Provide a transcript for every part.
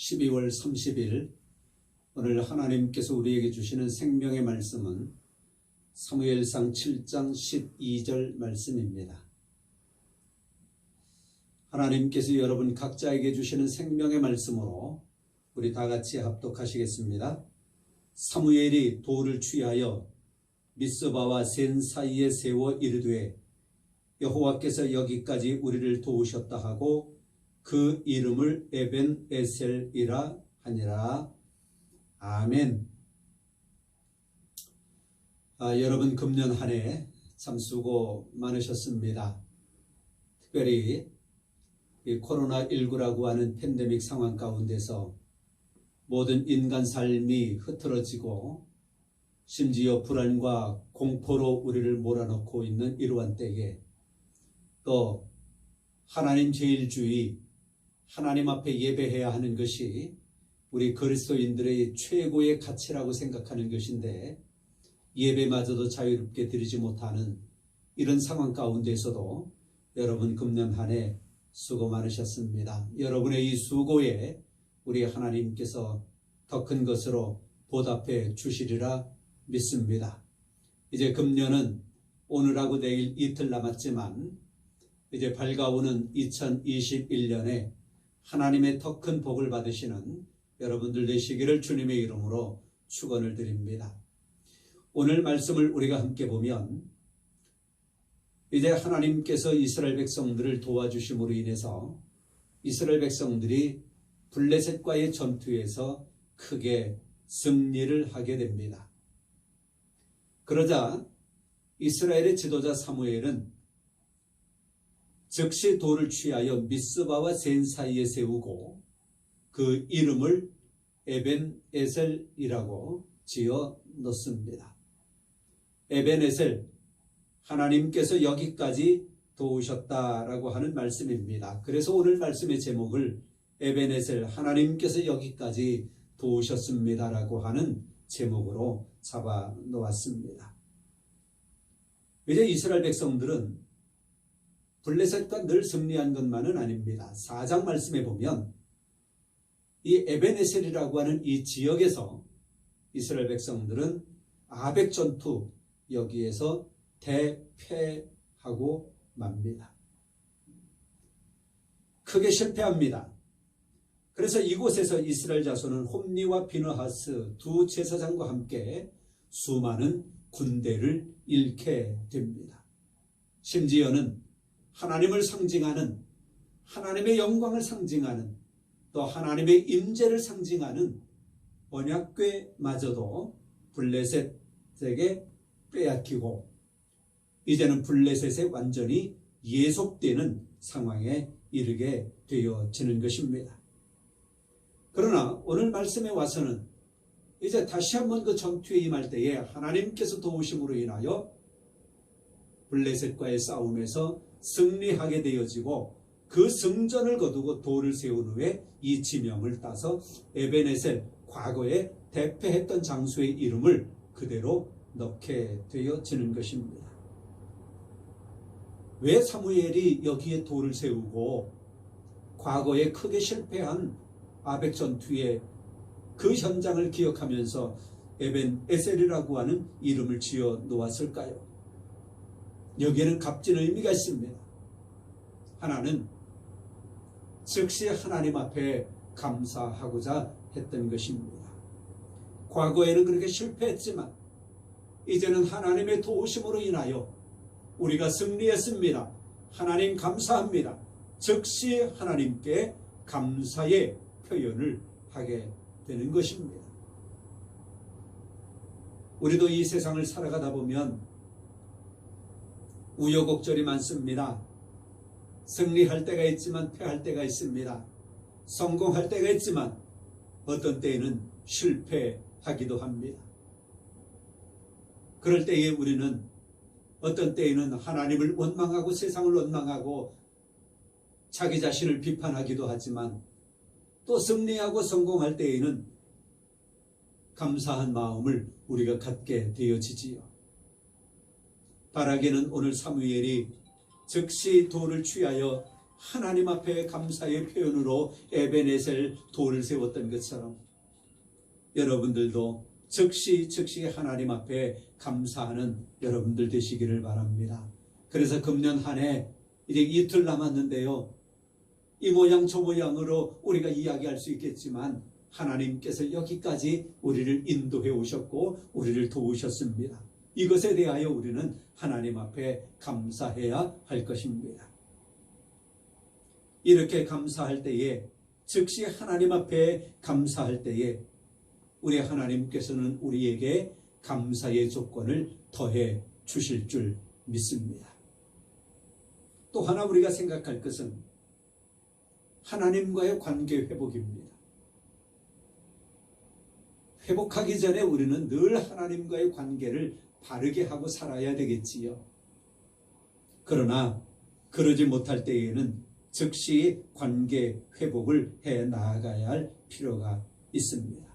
12월 30일 오늘 하나님께서 우리에게 주시는 생명의 말씀은 사무엘상 7장 12절 말씀입니다. 하나님께서 여러분 각자에게 주시는 생명의 말씀으로 우리 다 같이 합독하시겠습니다. 사무엘이 돌을 취하여 미스바와 센 사이에 세워 이르되 여호와께서 여기까지 우리를 도우셨다 하고 그 이름을 에벤에셀이라 하니라. 아멘. 여러분 금년 한 해 참 수고 많으셨습니다. 특별히 이 코로나19라고 하는 팬데믹 상황 가운데서 모든 인간 삶이 흐트러지고 심지어 불안과 공포로 우리를 몰아넣고 있는 이러한 때에 또 하나님 제일주의, 하나님 앞에 예배해야 하는 것이 우리 그리스도인들의 최고의 가치라고 생각하는 것인데 예배마저도 자유롭게 드리지 못하는 이런 상황 가운데서도 여러분 금년 한 해 수고 많으셨습니다. 여러분의 이 수고에 우리 하나님께서 더 큰 것으로 보답해 주시리라 믿습니다. 이제 금년은 오늘하고 내일 이틀 남았지만 이제 밝아오는 2021년에 하나님의 더 큰 복을 받으시는 여러분들 되시기를 주님의 이름으로 축원을 드립니다. 오늘 말씀을 우리가 함께 보면 이제 하나님께서 이스라엘 백성들을 도와주심으로 인해서 이스라엘 백성들이 블레셋과의 전투에서 크게 승리를 하게 됩니다. 그러자 이스라엘의 지도자 사무엘은 즉시 돌을 취하여 미스바와 센 사이에 세우고 그 이름을 에벤에셀이라고 지어 넣습니다. 에벤에셀, 하나님께서 여기까지 도우셨다라고 하는 말씀입니다. 그래서 오늘 말씀의 제목을 에벤에셀, 하나님께서 여기까지 도우셨습니다라고 하는 제목으로 잡아 놓았습니다. 이제 이스라엘 백성들은 블레셋과 늘 승리한 것만은 아닙니다. 4장 말씀에 보면 이 에벤에셀이라고 하는 이 지역에서 이스라엘 백성들은 아벡 전투 여기에서 대패하고 맙니다. 크게 실패합니다. 그래서 이곳에서 이스라엘 자손은 홈니와 비느하스 두 제사장과 함께 수많은 군대를 잃게 됩니다. 심지어는 하나님을 상징하는, 하나님의 영광을 상징하는, 또 하나님의 임재를 상징하는 언약궤마저도 블레셋에게 빼앗기고 이제는 블레셋에 완전히 예속되는 상황에 이르게 되어지는 것입니다. 그러나 오늘 말씀에 와서는 이제 다시 한번 그 전투에 임할 때에 하나님께서 도우심으로 인하여 블레셋과의 싸움에서 승리하게 되어지고 그 승전을 거두고 돌을 세운 후에 이 지명을 따서 에벤에셀, 과거에 대패했던 장소의 이름을 그대로 넣게 되어지는 것입니다. 왜 사무엘이 여기에 돌을 세우고 과거에 크게 실패한 아벡 전투의 그 현장을 기억하면서 에벤에셀이라고 하는 이름을 지어 놓았을까요? 여기에는 값진 의미가 있습니다. 하나는 즉시 하나님 앞에 감사하고자 했던 것입니다. 과거에는 그렇게 실패했지만 이제는 하나님의 도우심으로 인하여 우리가 승리했습니다. 하나님 감사합니다. 즉시 하나님께 감사의 표현을 하게 되는 것입니다. 우리도 이 세상을 살아가다 보면 우여곡절이 많습니다. 승리할 때가 있지만 패할 때가 있습니다. 성공할 때가 있지만 어떤 때에는 실패하기도 합니다. 그럴 때에 우리는 어떤 때에는 하나님을 원망하고 세상을 원망하고 자기 자신을 비판하기도 하지만 또 승리하고 성공할 때에는 감사한 마음을 우리가 갖게 되어지지요. 바라기는 오늘 사무엘이 즉시 돌을 취하여 하나님 앞에 감사의 표현으로 에베네셀 돌을 세웠던 것처럼 여러분들도 즉시 하나님 앞에 감사하는 여러분들 되시기를 바랍니다. 그래서 금년 한 해 이제 이틀 남았는데요, 이 모양 저 모양으로 우리가 이야기할 수 있겠지만 하나님께서 여기까지 우리를 인도해 오셨고 우리를 도우셨습니다. 이것에 대하여 우리는 하나님 앞에 감사해야 할 것입니다. 이렇게 감사할 때에, 즉시 하나님 앞에 감사할 때에 우리 하나님께서는 우리에게 감사의 조건을 더해 주실 줄 믿습니다. 또 하나 우리가 생각할 것은 하나님과의 관계 회복입니다. 회복하기 전에 우리는 늘 하나님과의 관계를 바르게 하고 살아야 되겠지요. 그러나 그러지 못할 때에는 즉시 관계 회복을 해 나아가야 할 필요가 있습니다.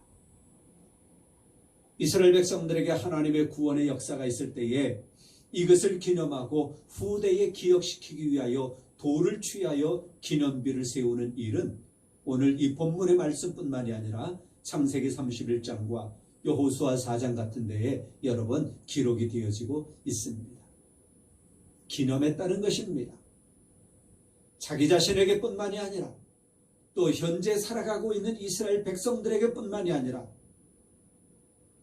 이스라엘 백성들에게 하나님의 구원의 역사가 있을 때에 이것을 기념하고 후대에 기억시키기 위하여 돌을 취하여 기념비를 세우는 일은 오늘 이 본문의 말씀뿐만이 아니라 창세기 31장과 여호수아 4장 같은 데에 여러 번 기록이 되어지고 있습니다. 기념했다는 것입니다. 자기 자신에게 뿐만이 아니라 또 현재 살아가고 있는 이스라엘 백성들에게 뿐만이 아니라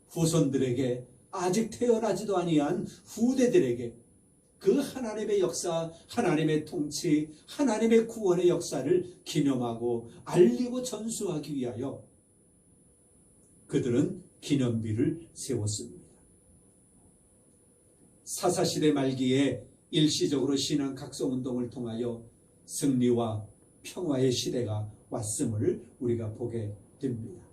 후손들에게, 아직 태어나지도 아니한 후대들에게 그 하나님의 역사, 하나님의 통치, 하나님의 구원의 역사를 기념하고 알리고 전수하기 위하여 그들은 기념비를 세웠습니다. 사사시대 말기에 일시적으로 신앙 각성운동을 통하여 승리와 평화의 시대가 왔음을 우리가 보게 됩니다.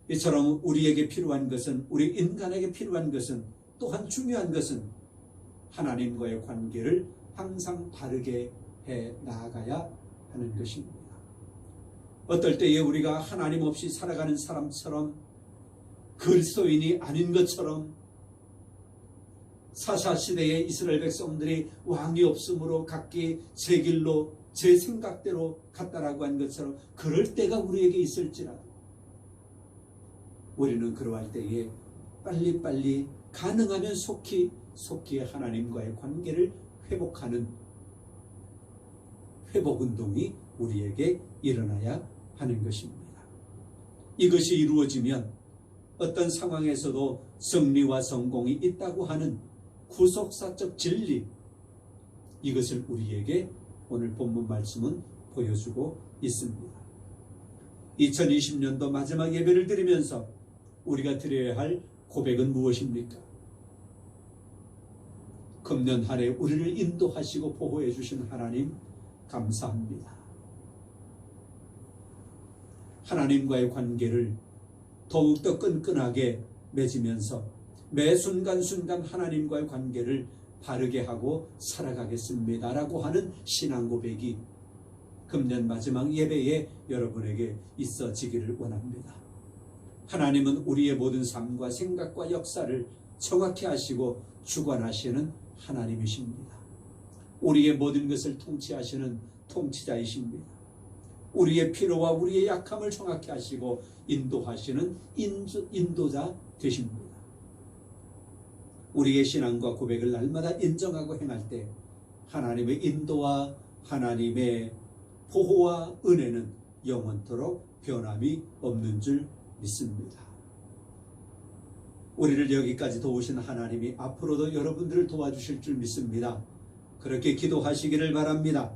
이처럼 우리에게 필요한 것은, 우리 인간에게 필요한 것은, 또한 중요한 것은 하나님과의 관계를 항상 바르게 해 나아가야 하는 것입니다. 어떨 때에 우리가 하나님 없이 살아가는 사람처럼, 그리스도인이 아닌 것처럼, 사사시대의 이스라엘 백성들이 왕이 없으므로 각기 제 길로 제 생각대로 갔다라고 한 것처럼 그럴 때가 우리에게 있을지라도 우리는 그러할 때에 빨리빨리 가능하면 속히 하나님과의 관계를 회복하는 회복운동이 우리에게 일어나야 하는 것입니다. 이것이 이루어지면 어떤 상황에서도 승리와 성공이 있다고 하는 구속사적 진리, 이것을 우리에게 오늘 본문 말씀은 보여주고 있습니다. 2020년도 마지막 예배를 드리면서 우리가 드려야 할 고백은 무엇입니까? 금년 한 해 우리를 인도하시고 보호해 주신 하나님 감사합니다. 하나님과의 관계를 더욱더 끈끈하게 맺으면서 매 순간순간 하나님과의 관계를 바르게 하고 살아가겠습니다 라고 하는 신앙 고백이 금년 마지막 예배에 여러분에게 있어지기를 원합니다. 하나님은 우리의 모든 삶과 생각과 역사를 정확히 하시고 주관하시는 하나님이십니다. 우리의 모든 것을 통치하시는 통치자이십니다. 우리의 필요와 우리의 약함을 정확히 하시고 인도하시는 인도자 되십니다. 우리의 신앙과 고백을 날마다 인정하고 행할 때 하나님의 인도와 하나님의 보호와 은혜는 영원토록 변함이 없는 줄 믿습니다. 우리를 여기까지 도우신 하나님이 앞으로도 여러분들을 도와주실 줄 믿습니다. 그렇게 기도하시기를 바랍니다.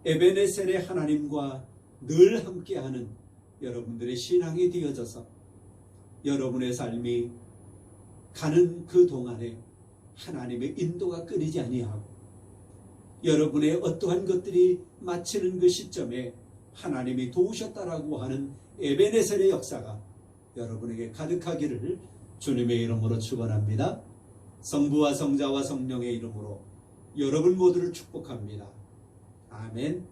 에베네셀의 하나님과 늘 함께하는 여러분들의 신앙이 되어져서 여러분의 삶이 가는 그 동안에 하나님의 인도가 끊이지 아니하고 여러분의 어떠한 것들이 마치는 그 시점에 하나님이 도우셨다라고 하는 에베네셀의 역사가 여러분에게 가득하기를 주님의 이름으로 축원합니다. 성부와 성자와 성령의 이름으로 여러분 모두를 축복합니다. 아멘.